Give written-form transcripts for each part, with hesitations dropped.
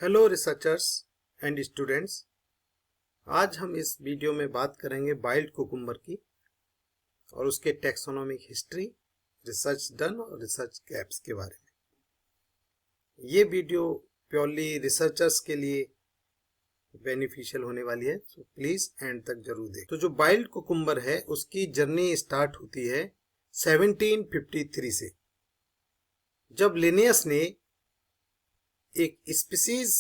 Hello researchers and students. आज हम इस वीडियो में बात करेंगे वाइल्ड कुकुम्बर की और उसके टैक्सोनॉमिक हिस्ट्री, रिसर्च डन और रिसर्च गैप्स के बारे में। ये वीडियो प्योरली रिसर्चर्स के लिए बेनिफिशियल होने वाली है, तो प्लीज एंड तक जरूर देखें। तो जो वाइल्ड कुकुम्बर है उसकी जर्नी स्टार्ट होती है 1753 से, जब लिनियस ने एक स्पीसीज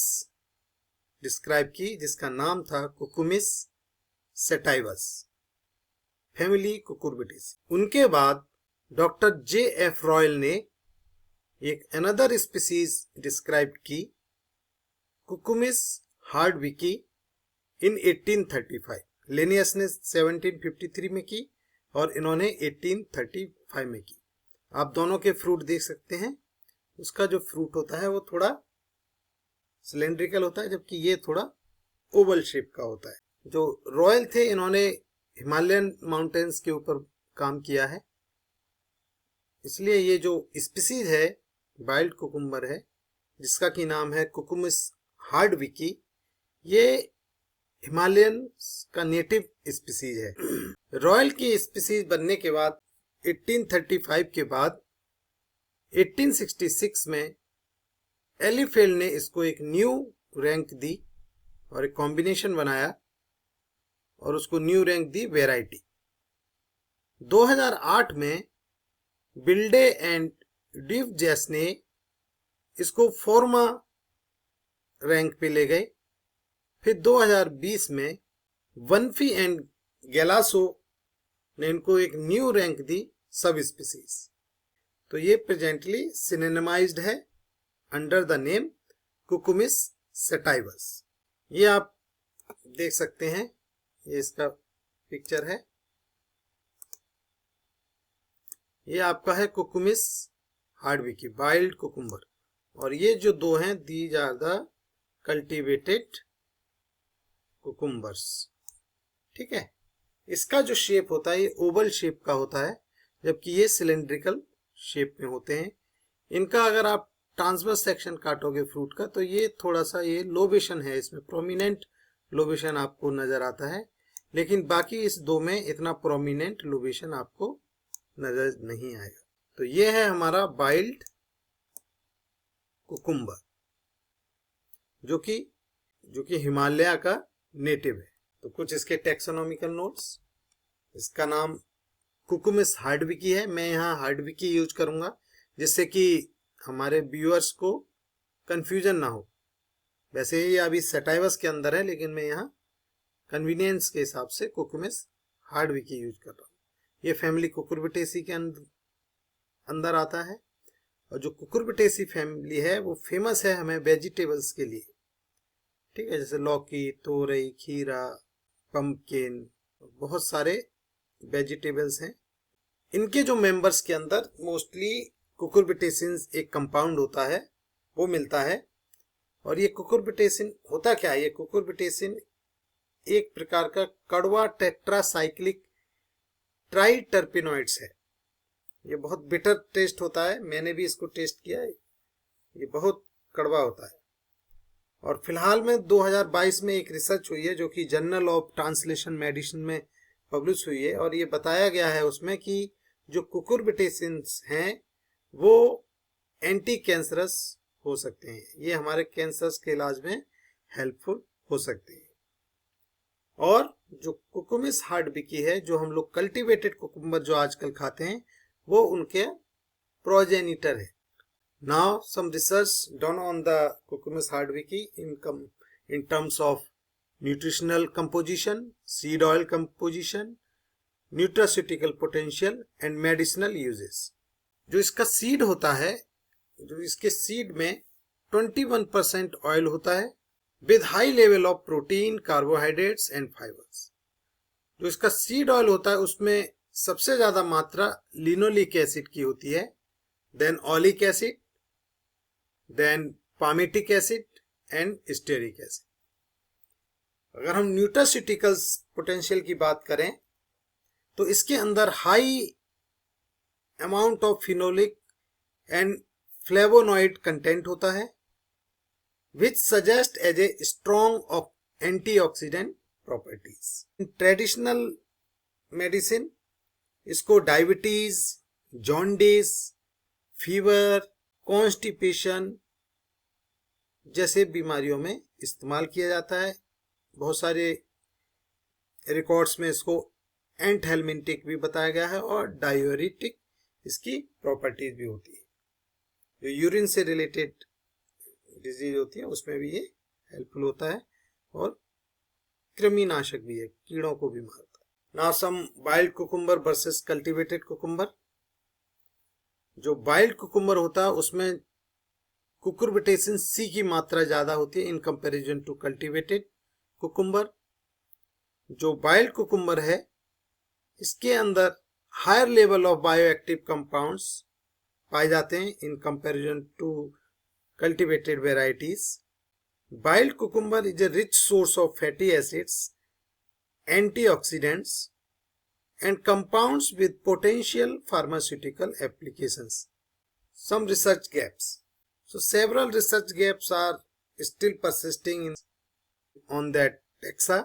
डिस्क्राइब की जिसका नाम था कुकुमिस सेटाइवस, फैमिली कुकुरबिटेसी। उनके बाद डॉक्टर J.F. रॉयल ने एक अनदर स्पीसीज डिस्क्राइब की, कुकुमिस हार्डविकी, इन 1835। लिनियस ने 1753 में की और इन्होंने 1835 में की। आप दोनों के फ्रूट देख सकते हैं। उसका जो फ्रूट होता है वो थोड़ा सिलेंड्रिकल होता है, जबकि ये थोड़ा ओवल शेप का होता है। जो रॉयल थे इन्होंने हिमालयन माउंटेन्स के ऊपर काम किया है, इसलिए ये जो स्पीसीज है वाइल्ड कुकुम्बर है जिसका की नाम है कुकुमिस हार्डविकी, ये हिमालयन का नेटिव स्पीसीज है। रॉयल की स्पीसीज बनने के बाद 1835 के बाद 1866 में एलिफेल्ड ने इसको एक न्यू रैंक दी और एक कॉम्बिनेशन बनाया और उसको न्यू रैंक दी वेराइटी। 2008 में बिल्डे एंड डिवजेस ने इसको फॉर्मा रैंक पे ले गए। फिर 2020 में वनफी एंड गैलासो ने इनको एक न्यू रैंक दी सब स्पीसीज। तो ये प्रेजेंटली सिनोनिमाइज्ड है under the name Cucumis sativus. ये आप देख सकते हैं, ये इसका पिक्चर है। ये आपका है कुकुमिस हार्डविकी वाइल्ड कुकुम्बर, और ये जो दो हैं these are the cultivated cucumbers. ठीक है, इसका जो शेप होता है ये ओवल शेप का होता है, जबकि ये सिलेंड्रिकल शेप में होते हैं। इनका अगर आप ट्रांसवर्स सेक्शन काटोगे फ्रूट का तो ये थोड़ा सा ये लोबेशन है, इसमें प्रोमिनेंट लोबेशन आपको नजर आता है, लेकिन बाकी इस दो में इतना प्रोमिनेंट लोबेशन आपको नजर नहीं आएगा। तो ये है हमारा वाइल्ड कुकुम्बर जो कि हिमालय का नेटिव है। तो कुछ इसके टैक्सोनॉमिकल नोट्स। इसका नाम कुकुमिस हार्डविकी है। मैं यहाँ हार्डविकी यूज करूंगा जिससे कि हमारे व्यूअर्स को कंफ्यूजन ना हो। वैसे ये अभी सेटाइवस के अंदर है, लेकिन मैं यहाँ कन्वीनियंस के हिसाब से कुकुमिस हार्डविकी यूज कर रहा हूँ। ये फैमिली कुकुरबिटेसी के अंदर आता है, और जो कुकुरबिटेसी फैमिली है वो फेमस है हमें वेजिटेबल्स के लिए। ठीक है, जैसे लौकी, तोरई, खीरा, पंपकिन, बहुत सारे वेजिटेबल्स हैं। इनके जो मेंबर्स के अंदर मोस्टली कुकुरबिटेसिन एक कंपाउंड होता है वो मिलता है। और ये कुकुरबिटेसिन होता क्या है? ये कुकुरबिटेसिन एक प्रकार का कड़वा टेट्रासाइक्लिक ट्राइटर्पिनॉइड्स है। ये बहुत बिटर टेस्ट होता है, मैंने भी इसको टेस्ट किया है, ये बहुत कड़वा होता है। और फिलहाल में 2022 में एक रिसर्च हुई है जो कि जर्नल ऑफ ट्रांसलेशन मेडिसिन में पब्लिश हुई है, और ये बताया गया है उसमें कि जो कुकुरबिटेसिन्स हैं वो एंटी कैंसरस हो सकते हैं, ये हमारे कैंसर्स के इलाज में हेल्पफुल हो सकते हैं। और जो कुकुमिस हार्डविकी है, जो हम लोग कल्टीवेटेड कुकुम्बर जो आजकल खाते हैं, वो उनके प्रोजेनिटर है। Now some research done on the Cucumis hardwicki in terms of nutritional composition, seed oil composition, nutraceutical potential and medicinal uses। जो इसका सीड होता है, जो इसके सीड में 21% ऑयल होता है with high level of protein, carbohydrates and fibres. जो इसका सीड ऑयल होता है उसमें सबसे ज्यादा मात्रा लिनोलिक एसिड की होती है, then oleic acid, then palmitic acid and stearic acid. अगर हम न्यूट्रास्यूटिकल्स पोटेंशियल की बात करें तो इसके अंदर high amount of phenolic and flavonoid content होता है, which suggest as a strong of antioxidant properties. In traditional medicine इसको डायबिटीज, जॉन्डिस, फीवर, कॉन्स्टिपेशन जैसे बीमारियों में इस्तेमाल किया जाता है। बहुत सारे रिकॉर्ड्स में इसको एंटहेल्मिंटिक भी बताया गया है और डायूरेटिक इसकी प्रॉपर्टीज भी होती है। जो यूरिन से रिलेटेड डिजीज होती है उसमें भी ये हेल्पफुल होता है और कृमिनाशक भी है, कीड़ों को भी मारता है। Now some wild cucumber versus cultivated cucumber. जो बाइल्ड कुकुम्बर होता है उसमें कुकुरबिटेसिन सी की मात्रा ज्यादा होती है in comparison to cultivated cucumber. जो बाइल्ड कुकुम्बर है इसके अंदर higher level of bioactive compounds पाए जाते हैं in comparison to cultivated varieties. Wild cucumber is a rich source of fatty acids, antioxidants and compounds with potential pharmaceutical applications. Some research gaps. So several research gaps are still persisting on that taxa,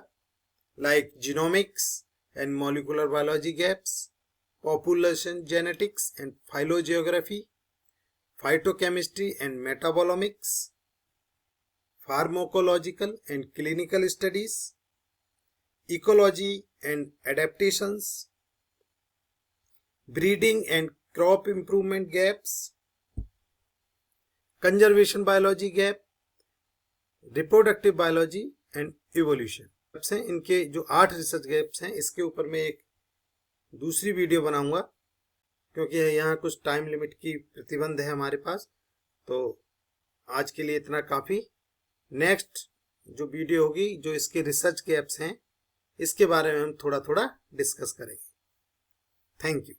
like genomics and molecular biology gaps, population genetics and phylogeography, phytochemistry and metabolomics, pharmacological and clinical studies, ecology and adaptations, breeding and crop improvement gaps, conservation biology gap, reproductive biology and evolution। इनके जो 8 research gaps हैं इसके ऊपर मैं एक दूसरी video बनाऊंगा क्योंकि यहाँ कुछ टाइम लिमिट की प्रतिबंध है हमारे पास। तो आज के लिए इतना काफ़ी। नेक्स्ट जो वीडियो होगी जो इसके रिसर्च गैप्स हैं इसके बारे में हम थोड़ा थोड़ा डिस्कस करेंगे। Thank you.